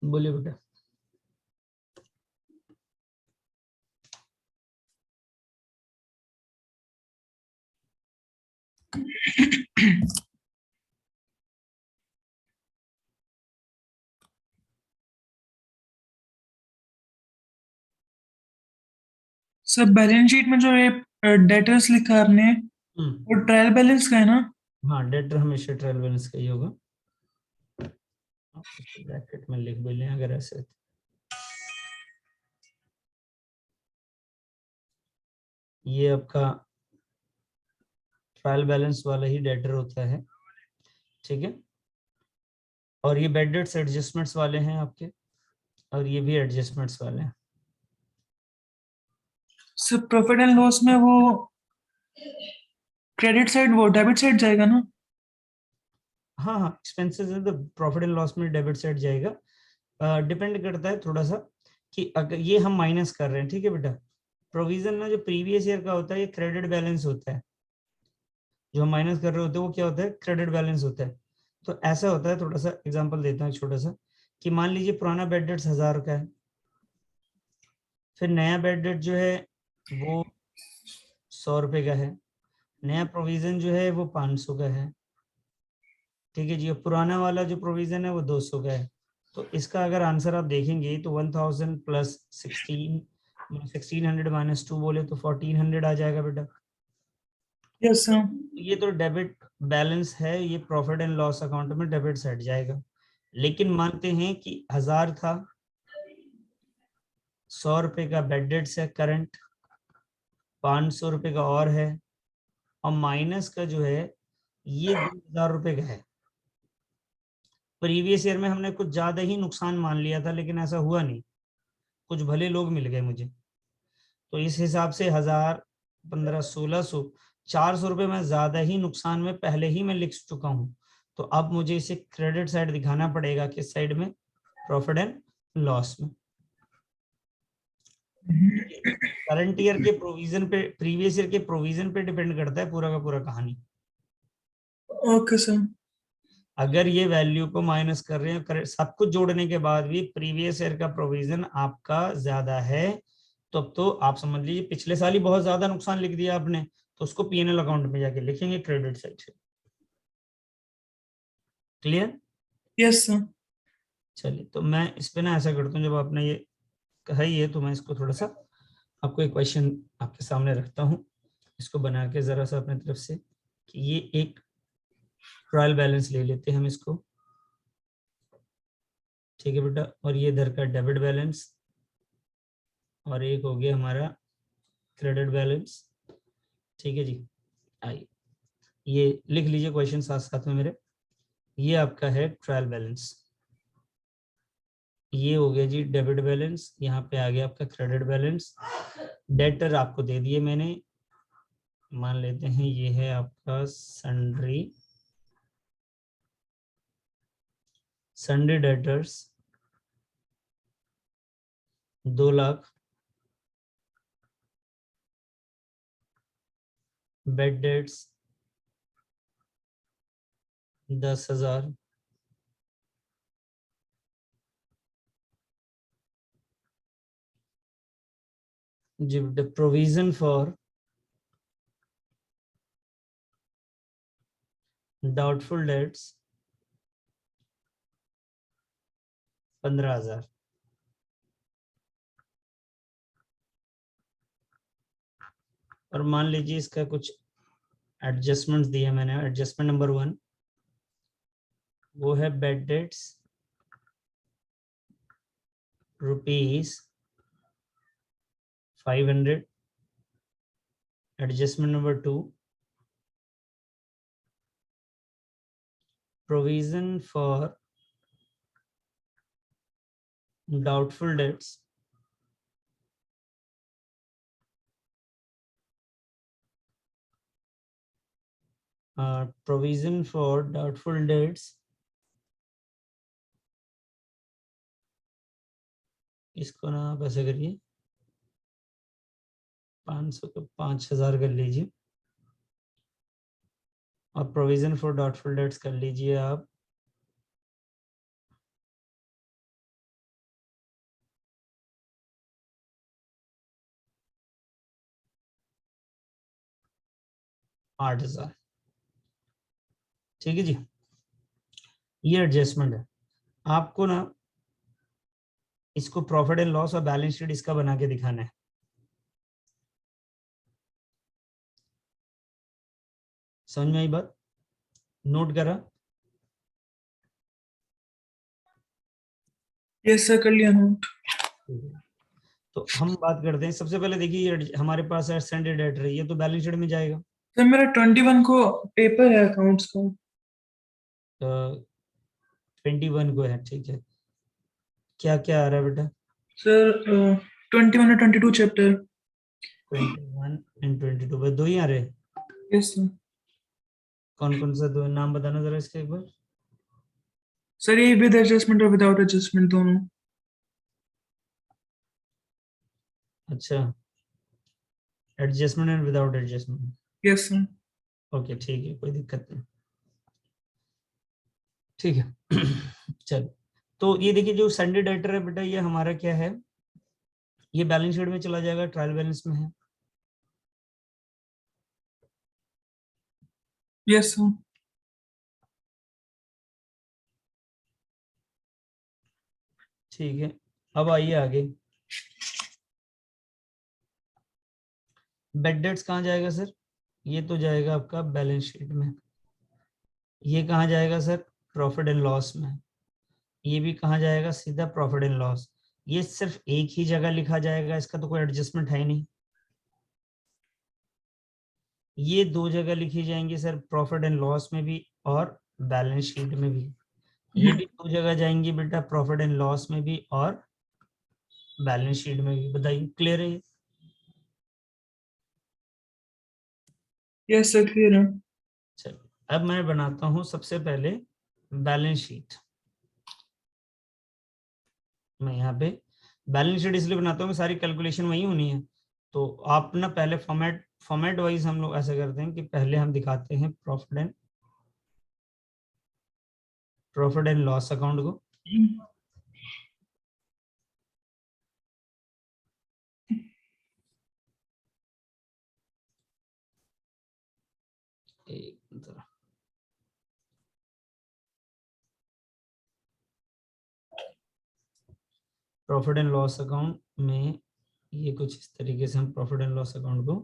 बोलिए बेटा। सर बैलेंस शीट में जो ये डेटर्स लिखा है आपने, वो ट्रायल बैलेंस का है ना? हाँ, डेटर हमेशा ट्रायल बैलेंस का ही होगा। ब्रैकेट में लिख भी लें अगर ऐसे। ये आपका ट्रायल बैलेंस वाला ही डेटर होता है, ठीक है। और ये बैड डेट्स एडजस्टमेंट्स वाले हैं आपके, और ये भी एडजस्टमेंट्स वाले हैं। सर प्रॉफिट एंड लॉस में वो क्रेडिट साइड, वो डेबिट साइड जाएगा ना? हाँ हाँ, एक्सपेंसेस है तो प्रॉफिट एंड लॉस में डेबिट साइड जाएगा। डिपेंड करता है थोड़ा सा कि अगर ये हम माइनस कर रहे हैं, ठीक है बेटा, प्रोविजन ना जो प्रीवियस ईयर का होता है ये क्रेडिट बैलेंस होता है, जो हम माइनस कर रहे होते हैं वो क्या होता है, क्रेडिट बैलेंस होता है। तो ऐसा होता है, थोड़ा सा एग्जांपल देता हूँ छोटा सा, कि मान लीजिए पुराना बेड डेट 1000 का है, फिर नया बेड डेट जो है वो 100 रुपए का है, नया प्रोविजन जो है वो 500 का है, ठीक है जी। और पुराना वाला जो प्रोविजन है वो 200 का है। तो इसका अगर आंसर आप देखेंगे तो 1000 प्लस 1600 माइनस 2 बोले तो 1400 आ जाएगा बेटा। Yes sir. ये तो डेबिट बैलेंस है, ये प्रॉफिट एंड लॉस अकाउंट में डेबिट साइड जाएगा। लेकिन मानते हैं कि 1000 था, 100 रुपए का बेड डेट्स है करंट, 500 रुपए का और है, और माइनस का जो है ये 2000 रुपए का है। प्रीवियस ईयर में हमने कुछ ज्यादा ही नुकसान मान लिया था, लेकिन ऐसा हुआ नहीं, कुछ भले लोग मिल गए मुझे। तो इस हिसाब से 1000, 1500, 1600, 400 रुपए में ज्यादा ही नुकसान में पहले ही मैं लिख चुका हूं। तो अब मुझे इसे क्रेडिट साइड दिखाना पड़ेगा, किस साइड में, प्रॉफिट एंड लॉस में। करंट ईयर के प्रोविजन पे, प्रीवियस ईयर के प्रोविजन पे डिपेंड करता है पूरा का पूरा कहानी। Okay sir. अगर ये वैल्यू को माइनस कर रहे हैं, सब कुछ जोड़ने के बाद भी प्रीवियस ईयर का प्रोविजन आपका ज्यादा है, तो अब तो आप समझ लीजिए पिछले साल ही बहुत ज्यादा नुकसान लिख दिया आपने, तो उसको पीएनएल अकाउंट में जाके लिखेंगे क्रेडिट साइड से। क्लियर? Yes sir. चलिए, तो मैं इस पे ना ऐसा करता हूँ, जब आपने ये कहा ही है तो मैं इसको थोड़ा सा आपको एक क्वेश्चन आपके सामने रखता हूँ, इसको बना के जरा सा अपने तरफ से, कि ये एक ट्रायल बैलेंस ले लेते हैं हम इसको, ठीक है बेटा। और ये इधर का डेबिट बैलेंस, और एक हो गया हमारा क्रेडिट बैलेंस, ठीक है जी। आइए ये लिख लीजिए क्वेश्चन साथ साथ में मेरे। ये आपका है ट्रायल बैलेंस, ये हो गया जी डेबिट बैलेंस, यहाँ पे आ गया आपका क्रेडिट बैलेंस। डेटर आपको दे दिए मैंने, मान लेते हैं ये है आपका sundry debtors 2 lakh, bad debts 10,000, जी प्रोविजन फॉर डाउटफुल डेट्स 15,000। और मान लीजिए इसका कुछ एडजस्टमेंट्स दिए मैंने। एडजस्टमेंट नंबर 1 वो है bad debts ₹500। Adjustment number 2 provision for doubtful debts provision for doubtful debts, इसको ना आप ऐसे करिए 500 को 5000 कर लीजिए, और प्रोविजन फॉर डाउटफुल डेट्स कर लीजिए आप 8000, ठीक है जी। ये एडजस्टमेंट है। आपको ना इसको प्रॉफिट एंड लॉस और बैलेंस शीट इसका बना के दिखाना है। समझ में आई बात? नोट करा? यस सर, कर लिया नोट। तो हम बात करते हैं, सबसे पहले देखिए ये हमारे पास है संडे डेट रही है, तो बैलेंस शीट में जाएगा। सर मेरा 21 को पेपर है अकाउंट्स का। 21 को है, ठीक है। क्या क्या आ रहा है बेटा? सर 21 और 22 चैप्टर। 21 एंड 22 बस 2 ही आ रहे हैं। Yes sir. कौन कौन सा 2 नाम बताना जरा इसके एक बार। सर ये विद एडजस्टमेंट और विदाउट एडजस्टमेंट दोनों। अच्छा, adjustment and without adjustment. Yes sir. Okay ठीक है, कोई दिक्कत नहीं, ठीक है। चलो, तो ये देखिए जो संडे डेटर है बेटा, ये हमारा क्या है, ये बैलेंस शीट में चला जाएगा, ट्रायल बैलेंस में है। Yes sir. ठीक है, अब आइए आगे। बेड डेट्स कहाँ जाएगा सर, ये तो जाएगा आपका बैलेंस शीट में। ये कहाँ जाएगा सर, प्रॉफिट एंड लॉस में। ये भी कहाँ जाएगा, सीधा प्रॉफिट एंड लॉस। ये सिर्फ एक ही जगह लिखा जाएगा, इसका तो कोई एडजस्टमेंट है ही नहीं। ये दो जगह लिखी जाएंगी सर, प्रॉफिट एंड लॉस में भी और बैलेंस शीट में भी। ये भी दो जगह जाएंगी बेटा, प्रॉफिट एंड लॉस में भी और बैलेंस शीट में भी। बताइए क्लियर है ये? यस सर क्लियर है। चलो, अब मैं बनाता हूं सबसे पहले बैलेंस शीट। मैं यहाँ पे बैलेंस शीट इसलिए बनाता हूँ कि सारी कैलकुलेशन वही होनी है। तो आप ना पहले फॉर्मेट वाइज हम लोग ऐसा करते हैं कि पहले हम दिखाते हैं प्रॉफिट एंड लॉस अकाउंट को। एक minute, profit and loss account में ये कुछ इस तरीके से हम प्रॉफिट एंड लॉस अकाउंट को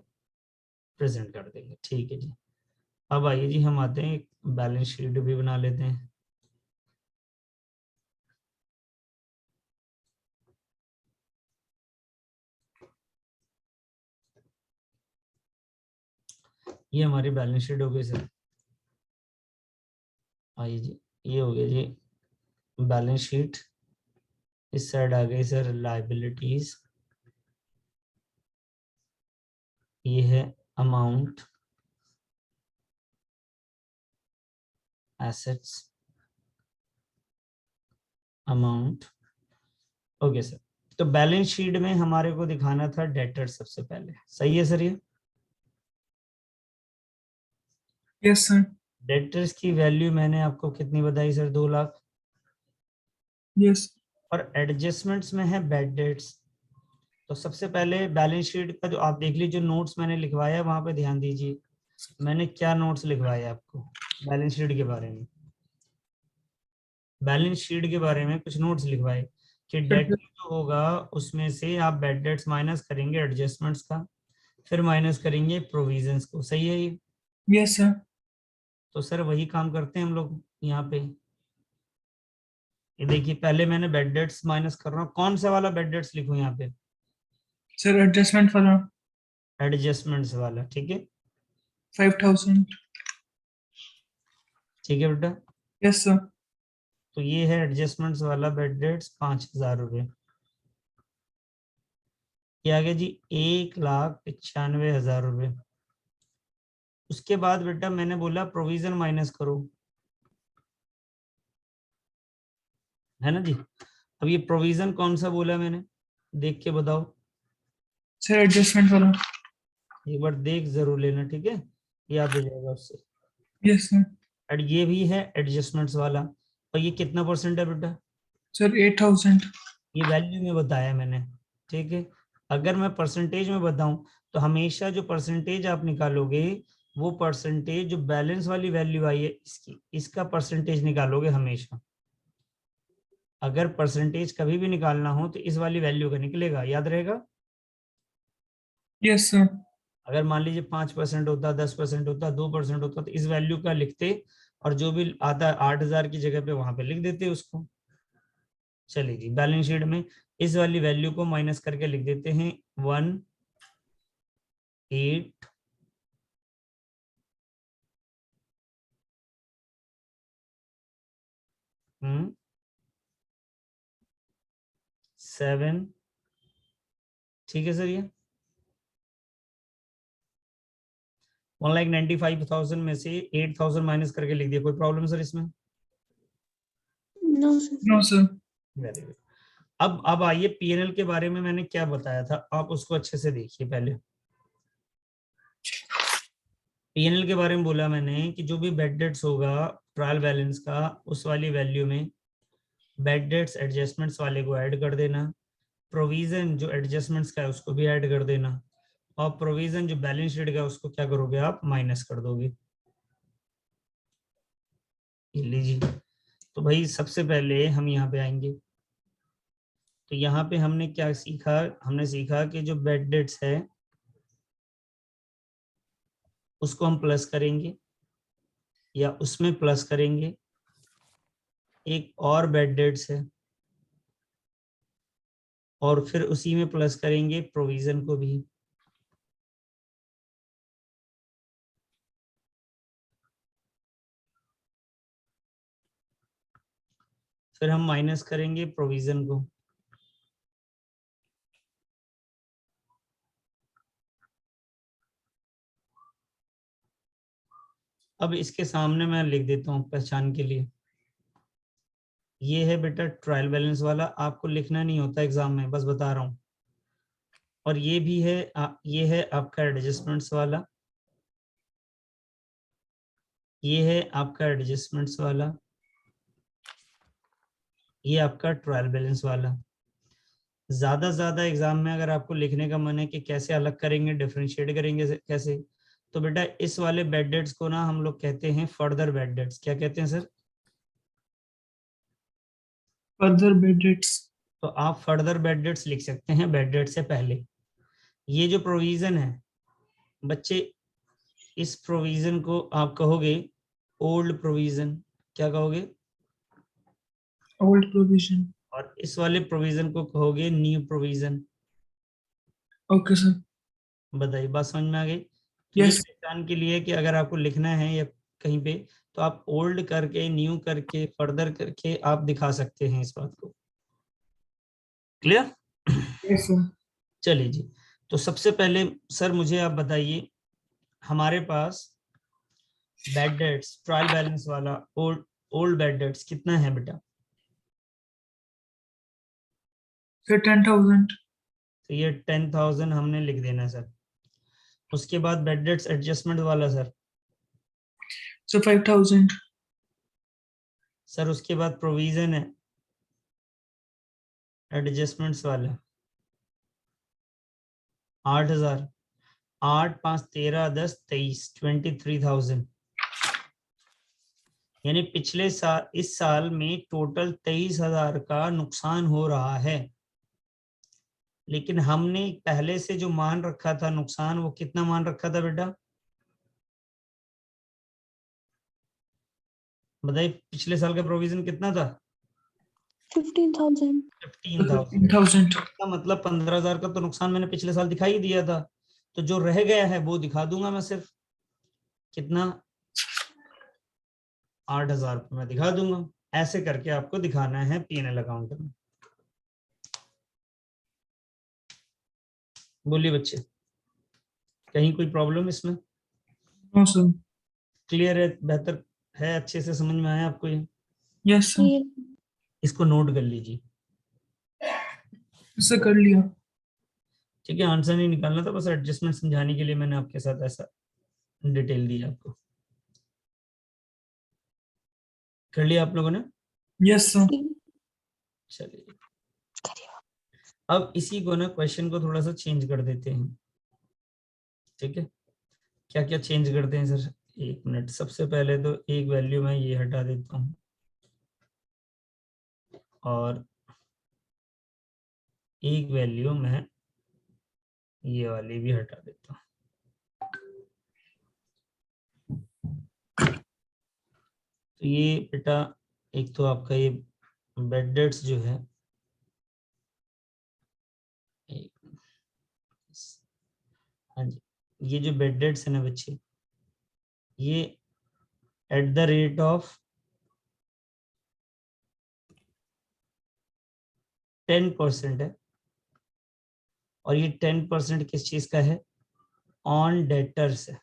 प्रेजेंट कर देंगे। ठीक है जी। अब आइए जी, हम आते हैं, बैलेंस शीट भी बना लेते हैं। ये हमारी बैलेंस शीट हो गई सर। आइए जी, ये हो गया जी बैलेंस शीट। इस साइड आ गई सर लायबिलिटीज। ये है amount, assets, amount. Okay sir, तो बैलेंस शीट में हमारे को दिखाना था डेटर सबसे पहले, सही है सर? ये यस सर। डेटर्स की वैल्यू मैंने आपको कितनी बताई सर, 2 लाख। यस। और एडजस्टमेंट्स में है बैड डेट्स। तो सबसे पहले बैलेंस शीट का जो आप देख लीजिए, जो नोट्स मैंने लिखवाया है वहां पे ध्यान दीजिए। मैंने क्या नोट्स लिखवाए आपको बैलेंस शीट के बारे में, बैलेंस शीट के बारे में कुछ नोट्स लिखवाए कि डेट जो होगा उसमें से आप बैड डेट्स माइनस करेंगे एडजस्टमेंट्स का, फिर माइनस करेंगे प्रोविजंस को, सही है ये? Yes sir. तो सर वही काम करते हैं हम लोग यहाँ पे। ये देखिए, पहले मैंने बैड डेट्स माइनस कर रहा हूँ, कौन सा वाला बैड डेट्स लिखूं यहाँ पे? सर एडजस्टमेंट वाला एडजस्टमेंट्स वाला, ठीक है। 5000। ठीक है बेटा, यस सर। तो ये है एडजस्टमेंट्स वाला बैड डेट्स, 5,000 रुपये। ये आ गया जी 1,95,000 रुपये। उसके बाद बेटा मैंने बोला प्रोविजन माइनस करो, है ना जी। अब ये प्रोविजन कौन सा बोला मैंने, देख के बताओ। सर एडजस्टमेंट वाला। एक बार देख जरूर लेना, ठीक है, याद हो जाएगा उससे। Yes sir. और ये भी है एडजस्टमेंट्स वाला। और ये कितना परसेंट है बेटा, सर 8000। ये वैल्यू में बताया मैंने, ठीक है। अगर मैं परसेंटेज में बताऊं तो हमेशा जो परसेंटेज आप निकालोगे वो परसेंटेज जो बैलेंस वाली वैल्यू आई है इसकी, इसका परसेंटेज निकालोगे हमेशा। अगर परसेंटेज कभी भी निकालना हो तो इस वाली वैल्यू का निकलेगा, याद रहेगा। Yes sir. अगर मान लीजिए 5% होता, 10% होता, 2% होता, तो इस वैल्यू का लिखते और जो भी आता 8,000 की जगह पे वहां पे लिख देते उसको। चलिए जी, बैलेंस शीट में इस वाली वैल्यू को माइनस करके लिख देते हैं 1,8 7। ठीक है सर, ये 1,95,000 में से 8,000 माइनस करके लिख दिया, कोई प्रॉब्लम सर इसमें? No, sir. No sir. Very good. अब आइए पीएनएल के बारे में मैंने क्या बताया था, आप उसको अच्छे से देखिए पहले। पीएनएल के बारे में बोला मैंने कि जो भी बेड डेट्स होगा ट्रायल बैलेंस का, उस वाली वैल्यू में बेड डेट्स एडजस्टमेंट्स वाले को ऐड कर देना, प्रोविजन जो एडजस्टमेंट्स का है उसको भी ऐड कर देना, और प्रोविजन जो बैलेंस शीट का है उसको क्या करोगे आप, माइनस कर दोगे। ये लीजिए, तो भाई सबसे पहले हम यहाँ पे आएंगे, तो यहाँ पे हमने क्या सीखा, हमने सीखा कि जो बेड डेट्स है उसको हम प्लस करेंगे या उसमें प्लस करेंगे, एक और बेड डेट्स है और फिर उसी में प्लस करेंगे प्रोविजन को भी। फिर हम माइनस करेंगे प्रोविजन को। अब इसके सामने मैं लिख देता हूँ पहचान के लिए, ये है बेटा ट्रायल बैलेंस वाला, आपको लिखना नहीं होता एग्जाम में, बस बता रहा हूँ। और ये भी है ये है आपका एडजस्टमेंट्स वाला, ये है आपका एडजस्टमेंट्स वाला, ये आपका ट्रायल बैलेंस वाला। ज्यादा एग्जाम में अगर आपको लिखने का मन है कि कैसे अलग करेंगे, डिफरेंशिएट करेंगे कैसे, तो बेटा इस वाले बेड डेट्स को ना हम लोग कहते हैं फर्दर बेड डेट्स। क्या कहते हैं सर? Further bad debts. तो आप फर्दर बेड डेट्स लिख सकते हैं बेड डेट से पहले। ये जो प्रोविजन है बच्चे, इस प्रोविजन को आप कहोगे ओल्ड प्रोविजन। क्या कहोगे? Old provision. और इस वाले प्रोविजन को कहोगे न्यू प्रोविजन। Okay sir. बताइए, बात समझ में आ गई? तो ये यस। पहचान के लिए कि अगर आपको लिखना है या कहीं पे, तो आप ओल्ड करके, न्यू करके, फर्दर करके आप दिखा सकते हैं इस बात को। क्लियर? Yes sir. चलिए जी, तो सबसे पहले सर मुझे आप बताइए, हमारे पास बेड डेट्स ट्रायल बैलेंस वाला ओल्ड ओल्ड बेड डेट्स कितना है बेटा? सर 10,000। तो ये 10,000 हमने लिख देना सर। उसके बाद बेड डेट्स एडजस्टमेंट वाला सर। सर 5,000। सर उसके बाद प्रोविजन है एडजस्टमेंट्स वाला 8,000। 8 5 13 10 23, 23,000। यानी पिछले साल, इस साल में टोटल 23,000 का नुकसान हो रहा है, लेकिन हमने पहले से जो मान रखा था नुकसान, वो कितना मान रखा था बेटा? बताइए, पिछले साल का प्रोविजन कितना था? 15,000. 15,000। 15,000। का मतलब 15,000 का तो नुकसान मैंने पिछले साल दिखाई दिया था, तो जो रह गया है वो दिखा दूंगा मैं सिर्फ। कितना? 8,000 रुपये मैं दिखा दूंगा। ऐसे करके आपको दिखाना है पीएनएल अकाउंट में। बोलिए बच्चे, कहीं कोई प्रॉब्लम इसमें? No sir. क्लियर है? बेहतर है? अच्छे से समझ में आया आपको ये? Yes sir. ये इसको नोट कर लीजिए। इससे कर लिया। ठीक है, आंसर नहीं निकालना था, बस एडजस्टमेंट समझाने के लिए मैंने आपके साथ ऐसा डिटेल दी आपको। कर लिया आप लोगों ने? Yes sir. चलिए, अब इसी को ना क्वेश्चन को थोड़ा सा चेंज कर देते हैं। ठीक है, क्या क्या चेंज करते हैं सर? एक मिनट, सबसे पहले तो एक वैल्यू मैं ये हटा देता हूँ और एक वैल्यू मैं ये वाली भी हटा देता हूँ। तो ये बेटा, एक तो आपका ये बेड डेट्स जो है, हाँ जी, ये जो बेड डेट्स है ना बच्चे, ये एट द रेट ऑफ 10% है, और ये 10% किस चीज का है? ऑन डेटर्स है।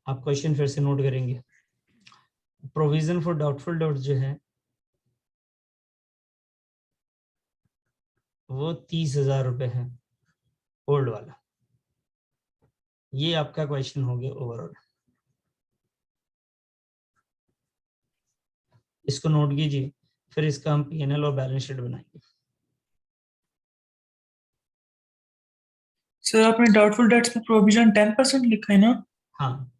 आप क्वेश्चन फिर से नोट करेंगे। प्रोविजन फॉर डाउटफुल डेट्स जो है वो 30,000 रुपए है, ओल्ड वाला। ये आपका क्वेश्चन हो गया ओवरऑल। इसको नोट कीजिए, फिर इसका हम पीएनएल और बैलेंस शीट बनाएंगे। सर आपने डाउटफुल डेट्स पे प्रोविजन 10% लिखा है ना? हाँ,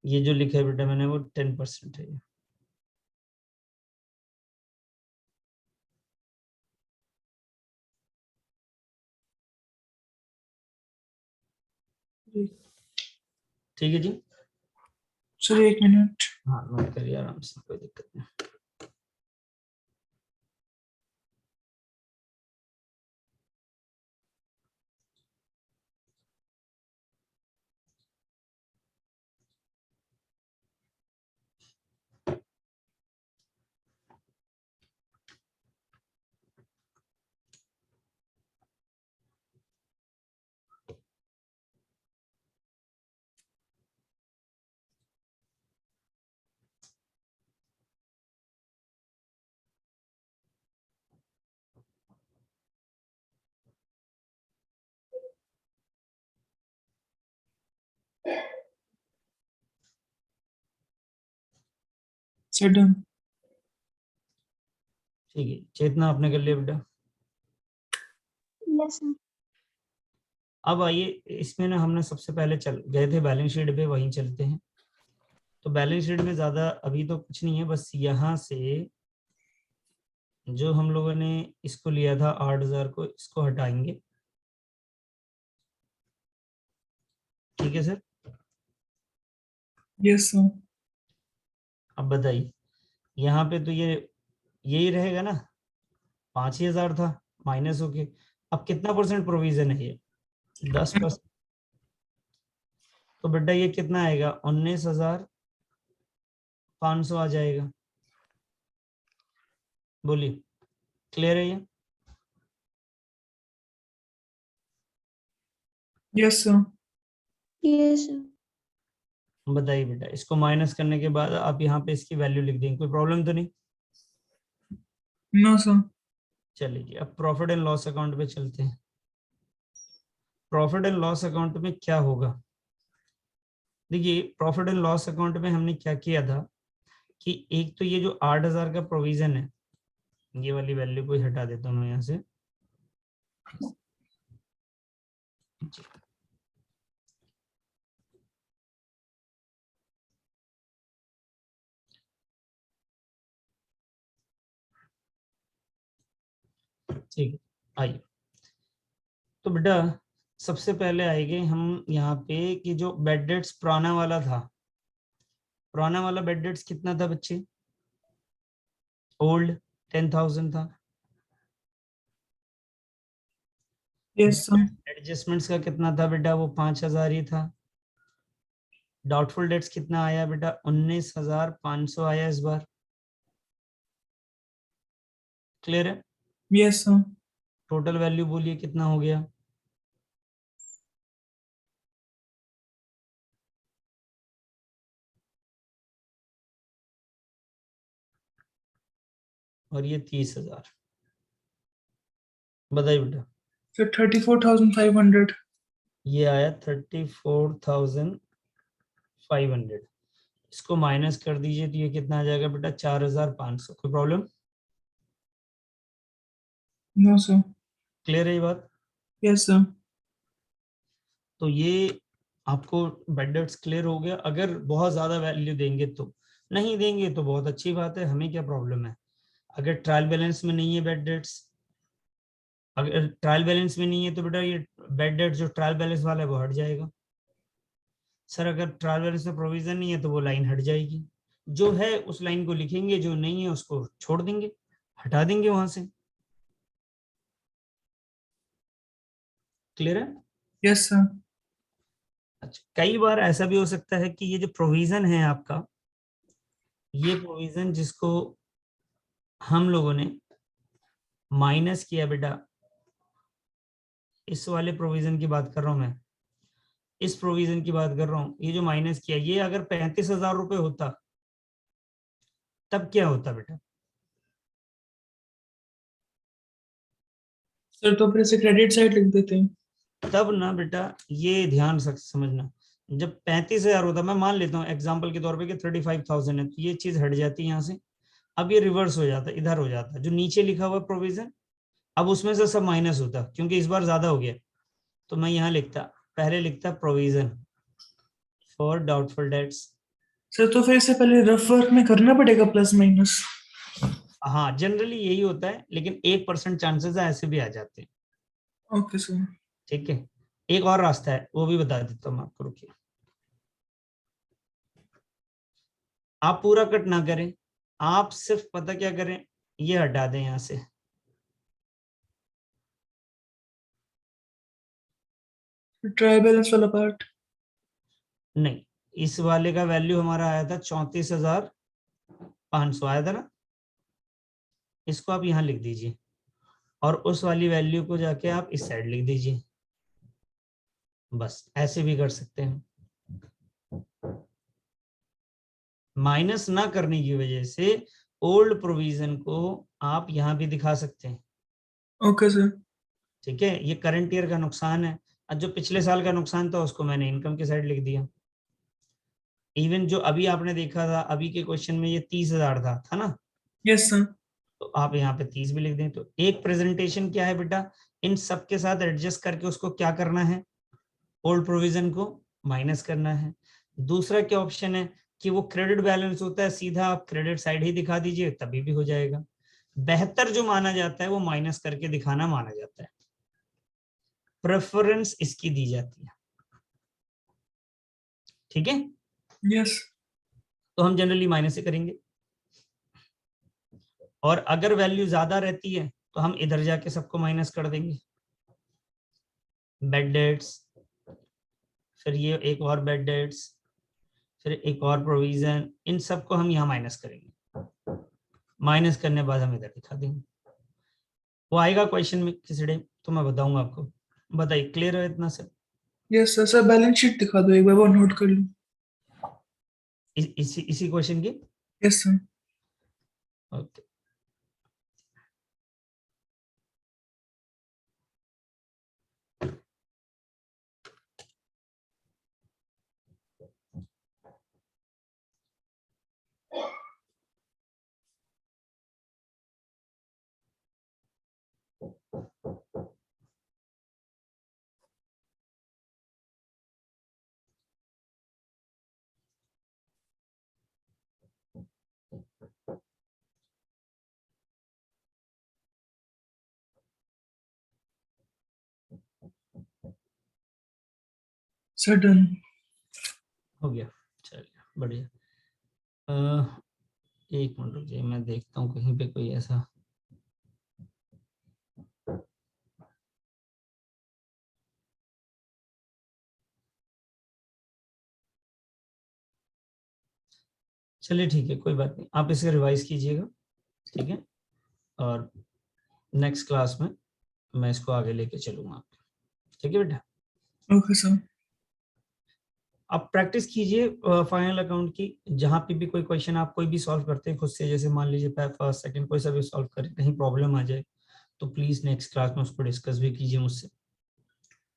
ये जो लिखा है बेटा मैंने वो 10% है। ठीक है जी। Sir 1 minute. हाँ, नोट करिए आराम से, कोई दिक्कत नहीं। Sir done. ठीक है, चेतना आपने कर लिया बेटा। Yes, sir. अब आइए, इसमें ना हमने सबसे पहले चल गए थे बैलेंस शीट पे, वहीं चलते हैं। तो बैलेंस शीट में ज्यादा अभी तो कुछ नहीं है, बस यहाँ से जो हम लोगों ने इसको लिया था 8,000 को, इसको हटाएंगे। ठीक है सर। Yes sir. अब बताइए, यहाँ पे तो ये यही रहेगा ना, 5,000 था माइनस होके। अब कितना परसेंट प्रोविजन है ये? 10%। तो बेटा ये कितना आएगा? 19,500 आ जाएगा। बोलिए, क्लियर है ये? Yes sir. Yes, sir. बताइए बेटा, इसको माइनस करने के बाद आप यहाँ पे इसकी वैल्यू लिख देंगे, कोई प्रॉब्लम तो नहीं? No sir. चलिए जी, अब प्रॉफिट एंड लॉस अकाउंट पे चलते हैं। प्रॉफिट एंड लॉस अकाउंट में क्या होगा? देखिए, प्रॉफिट एंड लॉस अकाउंट में हमने क्या किया था कि एक तो ये जो 8,000 का प्रोविजन है, ये वाली वैल्यू को ही हटा देता हूँ मैं यहाँ से। ठीक है, आइए। तो बेटा सबसे पहले आएंगे हम यहाँ पे कि जो बेड डेट्स पुराना वाला था, पुराना वाला बेड डेट्स कितना था बच्चे? ओल्ड 10,000 था। Yes sir. एडजस्टमेंट्स का कितना था बेटा? वो 5,000 ही था। डाउटफुल डेट्स कितना आया बेटा? 19,500 आया इस बार। क्लियर है? Yes sir. टोटल वैल्यू बोलिए कितना हो गया? और ये 30,000। बताइए बेटा। सर 34,500। ये आया 34,500। इसको माइनस कर दीजिए तो ये कितना आ जाएगा बेटा? 4,500। कोई प्रॉब्लम? No sir. क्लियर है ये बात? Yes sir. तो ये आपको बेड डेट्स क्लियर हो गया। अगर बहुत ज्यादा वैल्यू देंगे तो, नहीं देंगे तो बहुत अच्छी बात है, हमें क्या प्रॉब्लम है। अगर ट्रायल बैलेंस में नहीं है बेड डेट्स, अगर ट्रायल बैलेंस में नहीं है तो बेटा ये बेड डेट जो ट्रायल बैलेंस वाला है वो हट जाएगा। सर अगर ट्रायल बैलेंस में प्रोविजन नहीं है तो वो लाइन हट जाएगी। जो है उस लाइन को लिखेंगे, जो नहीं है उसको छोड़ देंगे, हटा देंगे वहां से। क्लियर है? Yes sir. अच्छा, कई बार ऐसा भी हो सकता है कि ये जो प्रोविजन है आपका, ये प्रोविजन जिसको हम लोगों ने माइनस किया बेटा, इस वाले प्रोविजन की बात कर रहा हूं मैं, इस प्रोविजन की बात कर रहा हूं, ये जो माइनस किया, ये अगर 35,000 रुपए होता तब क्या होता बेटा? सर तो फिर से क्रेडिट साइड लिख देते हैं। तब ना बेटा ये ध्यान समझना, जब 35,000 होता, मैं मान लेता हूँ एग्जाम्पल के तौर पे कि 35,000 है, तो ये चीज हट जाती है यहाँ से। अब ये रिवर्स हो जाता है, इधर हो जाता है, जो नीचे लिखा हुआ प्रोविजन, अब उसमें से सब माइनस होता, क्योंकि इस बार ज्यादा हो गया। तो मैं यहाँ लिखता, पहले लिखता provision for doubtful dates. Sir तो फिर इससे पहले रफ वर्क में करना पड़ेगा प्लस माइनस? हाँ जनरली यही होता है, लेकिन 1% चांसेस है ऐसे भी आ जाते हैं। Okay sir. ठीक है, एक और रास्ता है, वो भी बता देता हूँ आपको, रुकिए। आप पूरा कट ना करें, आप सिर्फ पता क्या करें, ये हटा दें यहां से। ट्रायल बैलेंस वाला पार्ट? नहीं, इस वाले का वैल्यू हमारा आया था 34,500 आया था ना, इसको आप यहाँ लिख दीजिए, और उस वाली वैल्यू को जाके आप इस साइड लिख दीजिए। बस ऐसे भी कर सकते हैं। माइनस ना करने की वजह से ओल्ड प्रोविजन को आप यहाँ भी दिखा सकते हैं। Okay sir. ठीक है, ये करंट ईयर का नुकसान है, और जो पिछले साल का नुकसान था उसको मैंने इनकम के साइड लिख दिया। इवन जो अभी आपने देखा था, अभी के क्वेश्चन में ये 30,000 था ना, यस सर। तो आप यहाँ पे 30 भी लिख दें। तो एक प्रेजेंटेशन क्या है बेटा, इन सब के साथ एडजस्ट करके उसको क्या करना है, ओल्ड प्रोविजन को माइनस करना है। दूसरा क्या ऑप्शन है कि वो क्रेडिट बैलेंस होता है, सीधा आप क्रेडिट साइड ही दिखा दीजिए, तभी भी हो जाएगा। बेहतर जो माना जाता है वो माइनस करके दिखाना माना जाता है, प्रेफरेंस इसकी दी जाती है। ठीक है, यस। तो हम जनरली माइनस से करेंगे, और अगर वैल्यू ज्यादा रहती है तो हम इधर जाके सबको माइनस कर देंगे। बेड डेट्स, फिर ये एक और बेड डेट्स, फिर एक और प्रोविजन, इन सबको हम यहाँ माइनस करेंगे। माइनस करने के बाद हम इधर दिखा देंगे। वो आएगा क्वेश्चन में किसी टाइम, तो मैं बताऊंगा आपको। बताइए, क्लियर है इतना sir? Yes sir. Sir balance sheet दिखा दो एक बार, वो नोट कर लूँ। इसी क्वेश्चन की? Yes sir. Okay, sir done. हो गया, चलिए बढ़िया। एक मिनट रुकिए, मैं देखता हूँ कहीं पे कोई ऐसा। चलिए ठीक है, कोई बात नहीं, आप इसे रिवाइज कीजिएगा। ठीक है, और नेक्स्ट क्लास में मैं इसको आगे लेके चलूंगा। ठीक है बेटा, ओके सर। आप प्रैक्टिस कीजिए फाइनल अकाउंट की। जहाँ पे भी कोई क्वेश्चन आप कोई भी सॉल्व करते हैं खुद से, जैसे मान लीजिए फर्स्ट सेकंड कोई सा भी सॉल्व करें, कहीं प्रॉब्लम आ जाए, तो प्लीज नेक्स्ट क्लास में उसको डिस्कस भी कीजिए मुझसे।